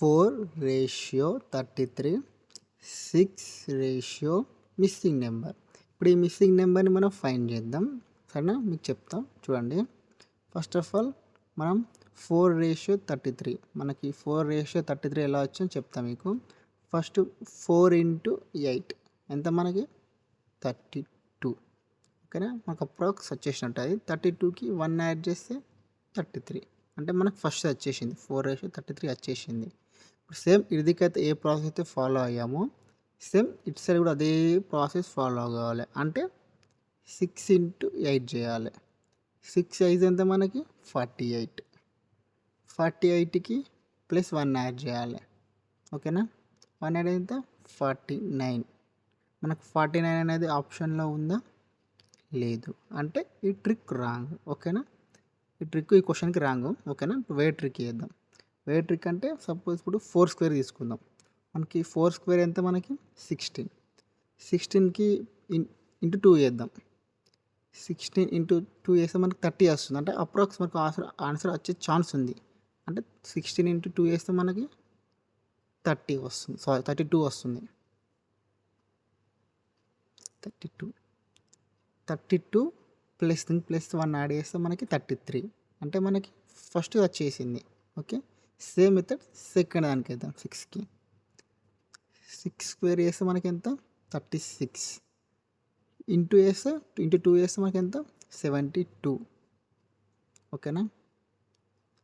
4:33, 6 missing number. ఇప్పుడు ఈ missing నెంబర్ని మనం ఫైండ్ చేద్దాం. సరేనా, మీకు చెప్తాం చూడండి. ఫస్ట్ ఆఫ్ ఆల్ మనం 4:33, మనకి 4:33 ఎలా వచ్చిందో చెప్తాం మీకు. ఫస్ట్ 4 × 8 ఎంత మనకి 32. ఓకేనా, మనకు అప్రాక్స్ వచ్చేసినట్టు. అది 32కి 1 యాడ్ చేస్తే 33 అంటే మనకు ఫస్ట్ వచ్చేసింది. 4:33 వచ్చేసింది. ఇప్పుడు సేమ్ ఇదికైతే ఏ ప్రాసెస్ అయితే ఫాలో అయ్యామో సేమ్ ఇటు సైడ్ కూడా అదే ప్రాసెస్ ఫాలో కావాలి. అంటే 6 × 8 చేయాలి. 6 8 ఎంత మనకి 48. 48కి +1 యాడ్ చేయాలి. ఓకేనా, 1 యాడ్ ఎంత 49. మనకు 49 అనేది ఆప్షన్లో ఉందా, లేదు. అంటే ఈ ట్రిక్ రాంగ్. ఓకేనా, ఈ క్వశ్చన్కి రాంగ్. ఓకేనా, ఇప్పుడు వేరే ట్రిక్ చేద్దాం. వేరే ట్రిక్ అంటే సపోజ్ ఇప్పుడు 4² తీసుకుందాం. మనకి 4² ఎంత మనకి 16. 16కి ఇంటూ 2 చేద్దాం. 16 × 2 చేస్తే మనకి 30 వస్తుంది. అంటే అప్రాక్స్ మనకు ఆన్సర్ వచ్చే ఛాన్స్ ఉంది. అంటే 16 × 2 చేస్తే మనకి 30 వస్తుంది. 32 వస్తుంది. 32 +1 యాడ్ చేస్తే మనకి 33. అంటే మనకి ఫస్ట్ వచ్చేసింది. ఓకే, సేమ్ మెథడ్ సెకండ్ దానికి వేద్దాం. 6కి 6² చేస్తే మనకి ఎంత 36. ఇంటూ 2 చేస్తే మనకి ఎంత 72. ఓకేనా,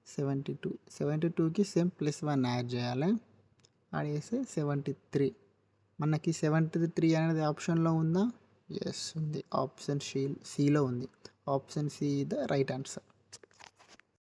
72కి సేమ్ +1 యాడ్ చేయాలి. యాడ్ చేస్తే 73. మనకి 73 అనేది ఆప్షన్లో ఉందా, ఎస్ ఉంది. ఆప్షన్ సిలో ఉంది. Option see the right answer.